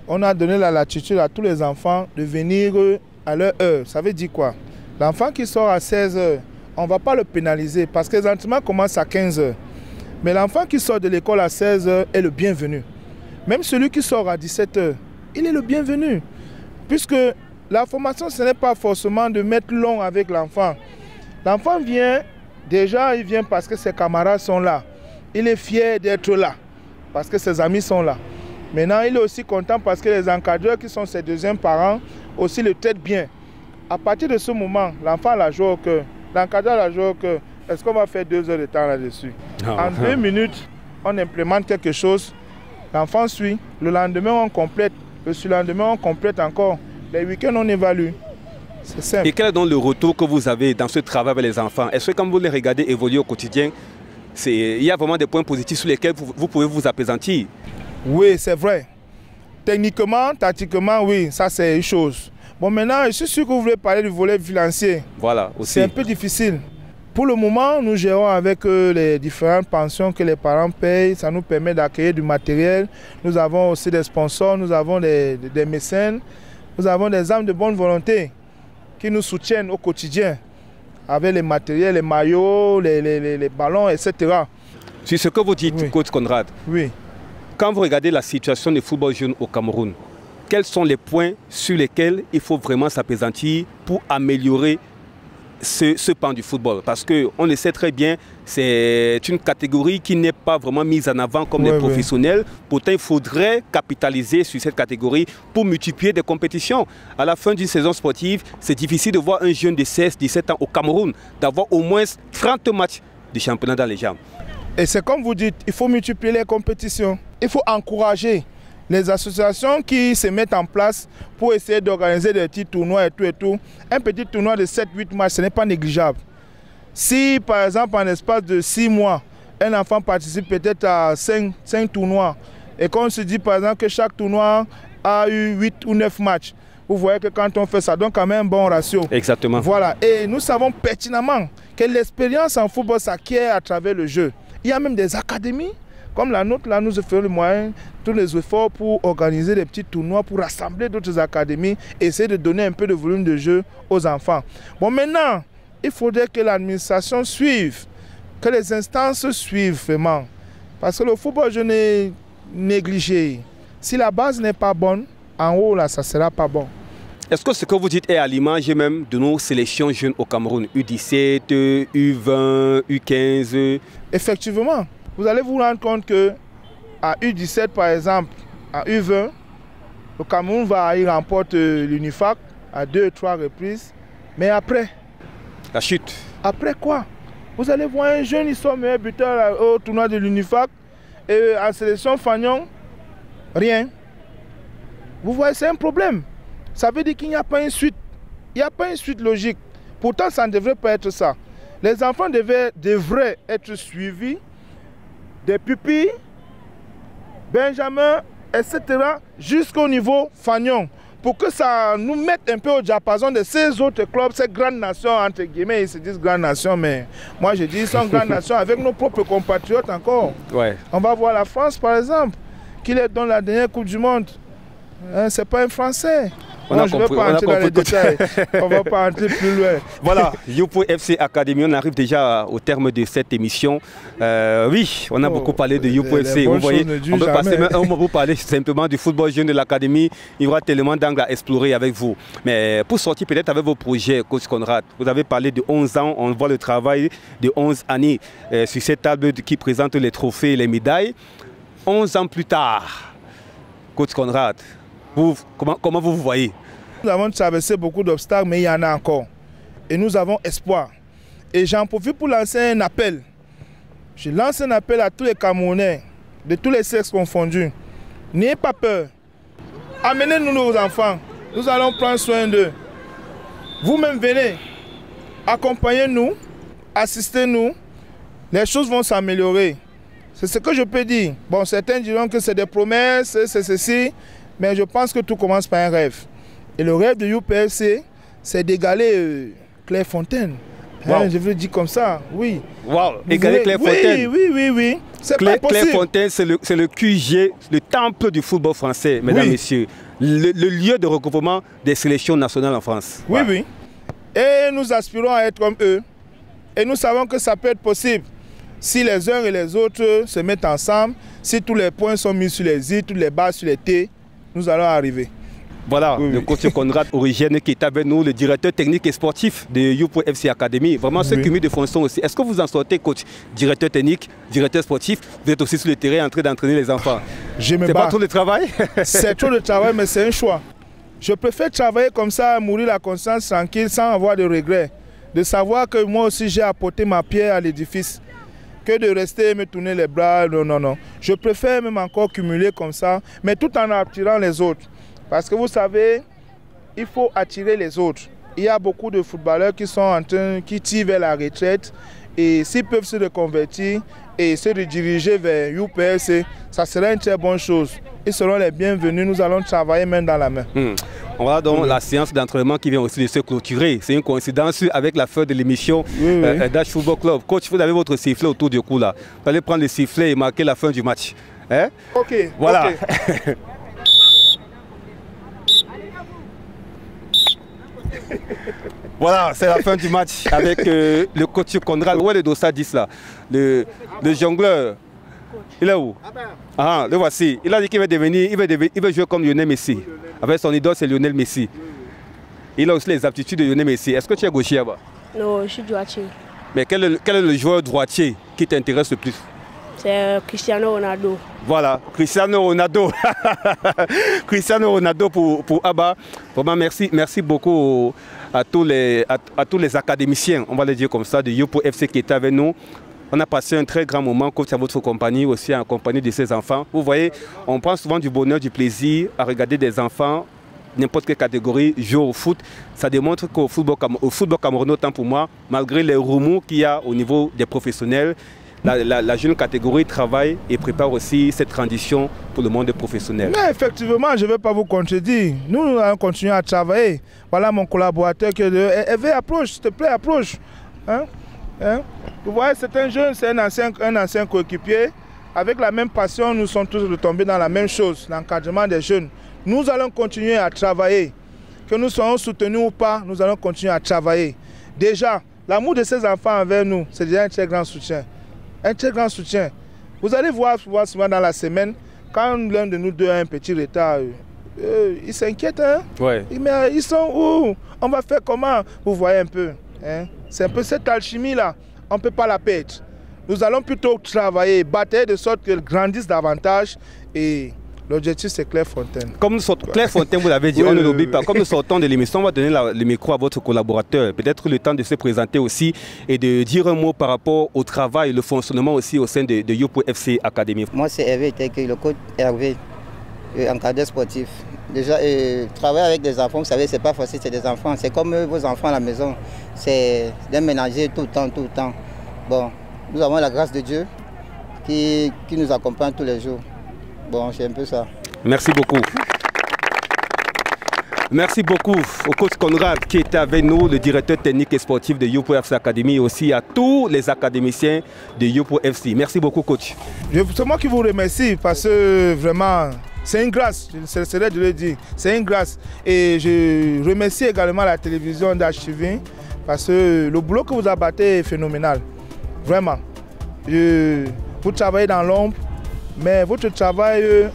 [SPEAKER 2] on a donné la latitude à tous les enfants de venir à leur heure. Ça veut dire quoi? L'enfant qui sort à 16 h, on ne va pas le pénaliser parce que les entraînements commencent à 15 h. Mais l'enfant qui sort de l'école à 16 h est le bienvenu. Même celui qui sort à 17 h, il est le bienvenu. Puisque la formation, ce n'est pas forcément de mettre long avec l'enfant. L'enfant vient, déjà il vient parce que ses camarades sont là. Il est fier d'être là, parce que ses amis sont là. Maintenant, il est aussi content parce que les encadreurs qui sont ses deuxièmes parents aussi le traitent bien. À partir de ce moment, l'enfant la joue au cœur. L'encadreur la joue au cœur. Est-ce qu'on va faire 2 heures de temps là-dessus? En 2 minutes, on implémente quelque chose. L'enfant suit. Le lendemain, on complète. Le surlendemain, on complète encore. Les week-ends, on évalue. C'est simple.
[SPEAKER 1] Et quel est donc le retour que vous avez dans ce travail avec les enfants? Est-ce que quand vous les regardez évoluer au quotidien, il y a vraiment des points positifs sur lesquels vous pouvez vous appesantir?
[SPEAKER 2] Oui, c'est vrai. Techniquement, tactiquement, oui, ça c'est une chose. Bon, maintenant, je suis sûr que vous voulez parler du volet financier.
[SPEAKER 1] Voilà, aussi.
[SPEAKER 2] C'est un peu difficile. Pour le moment, nous gérons avec les différentes pensions que les parents payent. Ça nous permet d'accueillir du matériel. Nous avons aussi des sponsors, nous avons des mécènes. Nous avons des âmes de bonne volonté qui nous soutiennent au quotidien avec les matériels, les maillots, les ballons, etc.
[SPEAKER 1] C'est ce que vous dites, oui. Coach Conrad.
[SPEAKER 2] Oui.
[SPEAKER 1] Quand vous regardez la situation du football jeune au Cameroun, quels sont les points sur lesquels il faut vraiment s'appesantir pour améliorer ce pan du football? Parce qu'on le sait très bien, c'est une catégorie qui n'est pas vraiment mise en avant comme les professionnels. Pourtant, il faudrait capitaliser sur cette catégorie pour multiplier des compétitions. À la fin d'une saison sportive, c'est difficile de voir un jeune de 16-17 ans au Cameroun d'avoir au moins 30 matchs de championnat dans les jambes.
[SPEAKER 2] Et c'est comme vous dites, il faut multiplier les compétitions. Il faut encourager les associations qui se mettent en place pour essayer d'organiser des petits tournois et tout. Un petit tournoi de 7-8 matchs, ce n'est pas négligeable. Si, par exemple, en l'espace de 6 mois, un enfant participe peut-être à 5 tournois, et qu'on se dit, par exemple, que chaque tournoi a eu 8 ou 9 matchs, vous voyez que quand on fait ça, donc quand même un bon ratio.
[SPEAKER 1] Exactement.
[SPEAKER 2] Voilà. Et nous savons pertinemment que l'expérience en football s'acquiert à travers le jeu. Il y a même des académies comme la nôtre, là, nous faisons le moyen, tous les efforts pour organiser des petits tournois, pour rassembler d'autres académies, essayer de donner un peu de volume de jeu aux enfants. Bon, maintenant, il faudrait que l'administration suive, que les instances suivent vraiment. Parce que le football jeune est négligé. Si la base n'est pas bonne, en haut, là, ça ne sera pas bon.
[SPEAKER 1] Est-ce que ce que vous dites est à l'image même de nos sélections jeunes au Cameroun, U17, U20, U15?
[SPEAKER 2] Effectivement. Vous allez vous rendre compte qu'à U17, par exemple, à U20, le Cameroun y remporte l'UNIFAC à 2 ou 3 reprises. Mais après,
[SPEAKER 1] la chute.
[SPEAKER 2] Après quoi? Vous allez voir un jeune, il sort meilleur buteur au tournoi de l'UNIFAC et en sélection Fagnon, rien. Vous voyez, c'est un problème. Ça veut dire qu'il n'y a pas une suite. Il n'y a pas une suite logique. Pourtant, ça ne devrait pas être ça. Les enfants devraient être suivis des pupilles, Benjamin, etc., jusqu'au niveau Fagnon, pour que ça nous mette un peu au diapason de ces autres clubs, ces grandes nations, entre guillemets, ils se disent grandes nations, mais moi je dis ils sont grandes nations avec nos propres compatriotes encore. Ouais. On va voir la France, par exemple, qui est dans la dernière Coupe du Monde. Hein, c'est pas un Français. Je ne vais pas entrer dans les détails. On ne va pas entrer plus loin.
[SPEAKER 1] Voilà, Youpo FC Academy, on arrive déjà au terme de cette émission. Oui, on a beaucoup parlé de Youpo FC. Vous voyez, on peut passer même un moment pour parler simplement du football jeune de l'Académie. Il y aura tellement d'angles à explorer avec vous. Mais pour sortir peut-être avec vos projets, Coach Conrad, vous avez parlé de 11 ans, on voit le travail de 11 années sur cette table qui présente les trophées et les médailles. 11 ans plus tard, Coach Conrad, comment vous voyez?
[SPEAKER 2] Nous avons traversé beaucoup d'obstacles, mais il y en a encore. Et nous avons espoir. Et j'en profite pour lancer un appel. Je lance un appel à tous les Camerounais, de tous les sexes confondus. N'ayez pas peur. Amenez-nous nos enfants. Nous allons prendre soin d'eux. Vous-même venez. Accompagnez-nous. Assistez-nous. Les choses vont s'améliorer. C'est ce que je peux dire. Bon, certains diront que c'est des promesses, c'est ceci. Mais je pense que tout commence par un rêve. Et le rêve de UPFC, c'est d'égaler Clairefontaine.
[SPEAKER 1] Wow.
[SPEAKER 2] Hein, je veux dire comme ça, oui.
[SPEAKER 1] Wow, égaler Clairefontaine.
[SPEAKER 2] Oui. C'est pas possible.
[SPEAKER 1] Clairefontaine, c'est le QG, le temple du football français, mesdames, messieurs. Le lieu de regroupement des sélections nationales en France.
[SPEAKER 2] Oui. Et nous aspirons à être comme eux. Et nous savons que ça peut être possible. Si les uns et les autres se mettent ensemble, si tous les points sont mis sur les i, tous les bas sur les t, nous allons arriver.
[SPEAKER 1] Voilà, le coach Conrad Origène qui est avec nous, le directeur technique et sportif de Youpo FC Academy. Vraiment, ce cumul de fonctions aussi. Est-ce que vous en sortez, coach, directeur technique, directeur sportif? Vous êtes aussi sur le terrain en train d'entraîner les enfants. C'est pas trop de travail?
[SPEAKER 2] C'est trop de travail, mais c'est un choix. Je préfère travailler comme ça, mourir la conscience tranquille, sans avoir de regrets. De savoir que moi aussi j'ai apporté ma pierre à l'édifice. Que de rester et me tourner les bras, non. Je préfère même encore cumuler comme ça, mais tout en attirant les autres. Parce que vous savez, il faut attirer les autres. Il y a beaucoup de footballeurs qui tirent vers la retraite. Et s'ils peuvent se reconvertir et se rediriger vers UPFC, ça serait une très bonne chose. Ils seront les bienvenus, nous allons travailler main dans la main.
[SPEAKER 1] On va donc la séance d'entraînement qui vient aussi de se clôturer. C'est une coïncidence avec la fin de l'émission Dash Football Club. Coach, vous avez votre sifflet autour du cou là. Vous allez prendre le sifflet et marquer la fin du match. Hein?
[SPEAKER 2] Ok.
[SPEAKER 1] Voilà.
[SPEAKER 2] Okay.
[SPEAKER 1] Voilà, c'est la fin du match avec le coach Conrad. Où est le dossard 10 là? Le jongleur. Il est où? Ah, le voici. Il a dit qu'il va devenir, il va jouer comme Lionel Messi. Avec son idole, c'est Lionel Messi. Il a aussi les aptitudes de Lionel Messi. Est-ce que tu es gaucher là-bas?
[SPEAKER 3] Non, je suis droitier.
[SPEAKER 1] Mais quel est le joueur droitier qui t'intéresse le plus?
[SPEAKER 3] C'est Cristiano Ronaldo.
[SPEAKER 1] Voilà, Cristiano Ronaldo. Cristiano Ronaldo pour Abba. Vraiment, merci beaucoup à tous les académiciens, on va le dire comme ça, de Youpo FC qui étaient avec nous. On a passé un très grand moment, coach, à votre compagnie, aussi en compagnie de ses enfants. Vous voyez, on prend souvent du bonheur, du plaisir à regarder des enfants, n'importe quelle catégorie, jouer au foot. Ça démontre qu'au football camerounais, autant pour moi, malgré les remous qu'il y a au niveau des professionnels, la jeune catégorie travaille et prépare aussi cette transition pour le monde professionnel.
[SPEAKER 2] Mais effectivement, je ne vais pas vous contredire. Nous allons continuer à travailler. Voilà mon collaborateur qui est Hervé, approche, s'il te plaît, approche. Hein? Vous voyez, c'est un jeune, c'est un ancien coéquipier. Avec la même passion, nous sommes tous retombés dans la même chose, l'encadrement des jeunes. Nous allons continuer à travailler. Que nous soyons soutenus ou pas, nous allons continuer à travailler. Déjà, l'amour de ces enfants envers nous, c'est déjà un très grand soutien. Un très grand soutien. Vous allez voir souvent dans la semaine, quand l'un de nous deux a un petit retard, ils s'inquiètent. Hein?
[SPEAKER 1] Ouais.
[SPEAKER 2] Mais ils sont où? On va faire comment? Vous voyez un peu. Hein? C'est un peu cette alchimie-là. On ne peut pas la perdre. Nous allons plutôt travailler, batailler de sorte qu'elle grandisse davantage. Et l'objectif, c'est Clairefontaine.
[SPEAKER 1] Comme nous sortons, Clairefontaine, vous l'avez dit, on ne l'oublie pas. Comme nous sortons de l'émission, on va donner le micro à votre collaborateur. Peut-être le temps de se présenter aussi et de dire un mot par rapport au travail, le fonctionnement aussi au sein de Youpo FC Academy.
[SPEAKER 4] Moi, c'est Hervé, le coach Hervé, encadreur sportif. Déjà, travailler avec des enfants, vous savez, c'est pas facile, c'est des enfants. C'est comme vos enfants à la maison. C'est d'un ménager tout le temps. Bon, nous avons la grâce de Dieu qui nous accompagne tous les jours. Bon, c'est un peu ça.
[SPEAKER 1] Merci beaucoup. Merci beaucoup au coach Conrad qui était avec nous, le directeur technique et sportif de Youpo FC Academy, et aussi à tous les académiciens de Youpo FC. Merci beaucoup, coach.
[SPEAKER 2] C'est moi qui vous remercie parce que vraiment, c'est une grâce, c'est vrai de le dire, c'est une grâce. Et je remercie également la télévision d'HTV parce que le boulot que vous abattez est phénoménal. Vraiment. Vous travaillez dans l'ombre, mais votre travail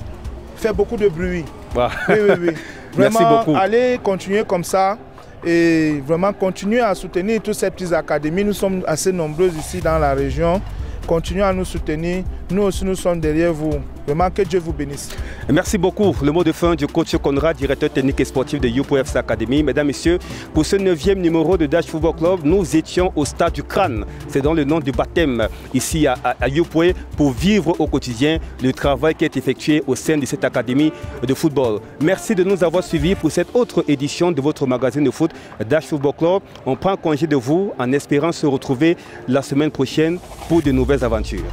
[SPEAKER 2] fait beaucoup de bruit.
[SPEAKER 1] Wow.
[SPEAKER 2] Oui. Vraiment,
[SPEAKER 1] merci beaucoup.
[SPEAKER 2] Allez continuer comme ça et vraiment continuer à soutenir toutes ces petites académies. Nous sommes assez nombreux ici dans la région. Continuez à nous soutenir. nous aussi nous sommes derrière vous. Vraiment que Dieu vous bénisse.
[SPEAKER 1] Merci beaucoup. Le mot de fin du coach Conrad, directeur technique et sportif de Youpo FC Academy. Mesdames, Messieurs, pour ce 9e numéro de Dash Football Club, nous étions au stade du Crâne. C'est dans le nom du baptême ici à Youpo pour vivre au quotidien le travail qui est effectué au sein de cette académie de football. Merci de nous avoir suivis pour cette autre édition de votre magazine de foot Dash Football Club. On prend congé de vous en espérant se retrouver la semaine prochaine pour de nouvelles aventures.